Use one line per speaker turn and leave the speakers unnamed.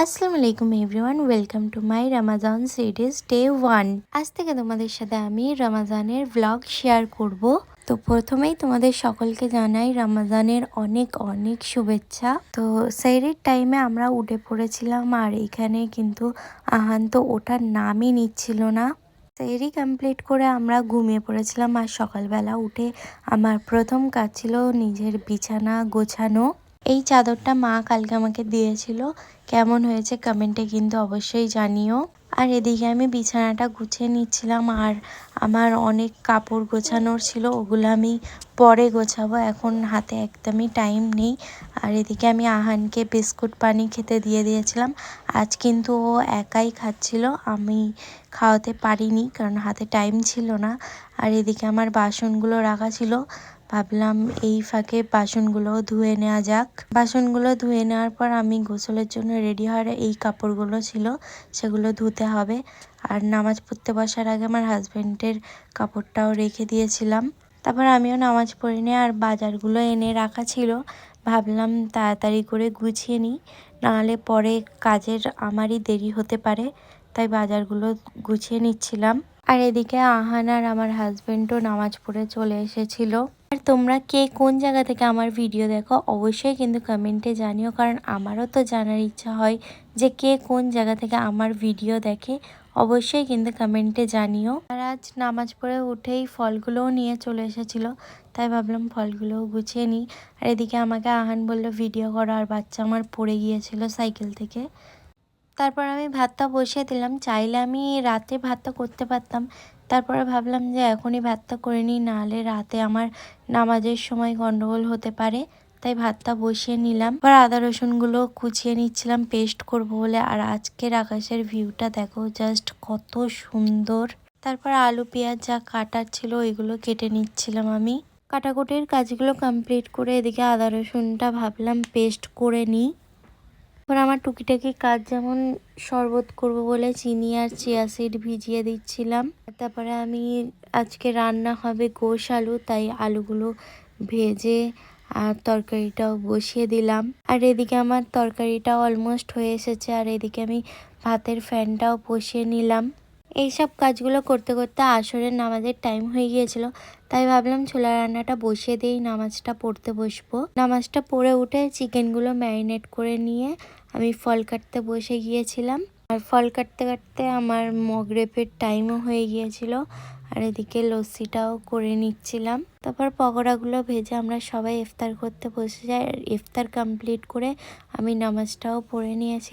আসসালামু আলাইকুম everyone, welcome to my Ramazan series day 1। আজ থেকে তোমাদের সাথে আমি রমাজানের ব্লগ শেয়ার করব। তো প্রথমেই তোমাদের সকলকে জানাই রমাজানের অনেক অনেক শুভেচ্ছা। তো সেহরির টাইমে আমরা উঠে পড়েছিলাম, আর এখানে কিন্তু আহান তো ওঠার নামই নিচ্ছিল না। সেহরি কমপ্লিট করে আমরা ঘুমিয়ে পড়েছিলাম, আর সকালবেলা উঠে আমার প্রথম কাজ ছিল নিজের বিছানা গোছানো। এই চাদরটা মা কালকে আমাকে দিয়েছিল, কেমন হয়েছে কমেন্টে কিন্তু অবশ্যই জানিও। আর এদিকে আমি বিছানাটা গুছিয়ে নিচ্ছিলাম, আর আমার অনেক কাপড় গোছানোর ছিল, ওগুলো আমি পরে গোছাবো, এখন হাতে একদমই টাইম নেই। আর এদিকে আমি আহানকে বিস্কুট পানি খেতে দিয়ে দিয়েছিলাম। আজ কিন্তু ও একাই খাচ্ছিল, আমি খাওয়াতে পারিনি কারণ হাতে টাইম ছিল না। আর এদিকে আমার বাসনগুলো রাখা ছিল, ভাবলাম এই ফাঁকে বাসনগুলো ধুয়ে নেওয়া যাক। বাসনগুলো ধুয়ে নেওয়ার পর আমি গোসলের জন্য রেডি হওয়ার এই কাপড়গুলো ছিল সেগুলো ধুতে হবে। আর নামাজ পড়তে বসার আগে আমার হাজব্যান্ডের কাপড়টাও রেখে দিয়েছিলাম। তারপর আমিও নামাজ পড়ে নিই, আর বাজারগুলো এনে রাখা ছিল, ভাবলাম তাড়াতাড়ি করে গুছিয়ে নিই, নাহলে পরে কাজের আমারই দেরি হতে পারে, তাই বাজারগুলো গুছিয়ে নিচ্ছিলাম। আর এদিকে আহান আর আমার হাজব্যান্ডও নামাজ পড়ে চলে এসেছিল। আর তোমরা কে কোন জায়গা থেকে আমার ভিডিও দেখো অবশ্যই কিন্তু কমেন্টে জানিও, কারণ আমারও তো জানার ইচ্ছা হয় যে কে কোন জায়গা থেকে আমার ভিডিও দেখে, অবশ্যই কিন্তু কমেন্টে জানিও। আর আজ নামাজ পড়ে উঠেই ফলগুলোও নিয়ে চলে এসেছিল, তাই ভাবলাম ফলগুলোও গুছিয়ে নিই। আর এদিকে আমাকে আহান বলল ভিডিও করো, আর বাচ্চা আমার পড়ে গিয়েছিল সাইকেল থেকে। তারপর আমি ভাতটা বসিয়ে দিলাম, চাইলে আমি রাতে ভাতটা করতে পারতাম, তারপরে ভাবলাম যে এখনই ভাতটা করে নিই, নাহলে রাতে আমার নামাজের সময় গন্ডগোল হতে পারে, তাই ভাতটা বসিয়ে নিলাম। আবার আদা রসুনগুলো কুচিয়ে নিচ্ছিলাম পেস্ট করব বলে। আর আজকের আকাশের ভিউটা দেখো জাস্ট কত সুন্দর। তারপর আলু পেঁয়াজ যা কাটার ছিল ওইগুলো কেটে নিচ্ছিলাম আমি। কাটাকুটির কাজগুলো কমপ্লিট করে এদিকে আদা রসুনটা ভাবলাম পেস্ট করে নিই। এবার আমার টুকিটাকি কাজ, যেমন শরবত করব বলে চিনি আর চিয়া সিড ভিজিয়ে দিচ্ছিলাম। তারপরে আমি আজকে রান্না হবে গোশ আলু, তাই আলুগুলো ভেজে আর তরকারিটাও বসিয়ে দিলাম। আর এদিকে আমার তরকারিটাও অলমোস্ট হয়ে এসেছে, আর এদিকে আমি ভাতের ফ্যানটাও বসিয়ে নিলাম। এইসব কাজগুলো করতে করতে আসরের নামাজের টাইম হয়ে গিয়েছিল, তাই ভাবলাম ছোলা রান্নাটা বসিয়ে দিয়েই নামাজটা পড়তে বসবো। নামাজটা পড়ে উঠে চিকেনগুলো ম্যারিনেট করে নিয়ে আমি ফল কাটতে বসে গিয়েছিলাম। আর ফল কাটতে কাটতে আমার মগরিবের টাইমও হয়ে গিয়েছিল, আর এদিকে লস্যিটাও করে নিচ্ছিলাম। তারপর পকোড়াগুলো ভেজে আমরা সবাই ইফতার করতে বসে যাই। আর ইফতার কমপ্লিট করে আমি নামাজটাও পড়ে নিয়েছিলাম।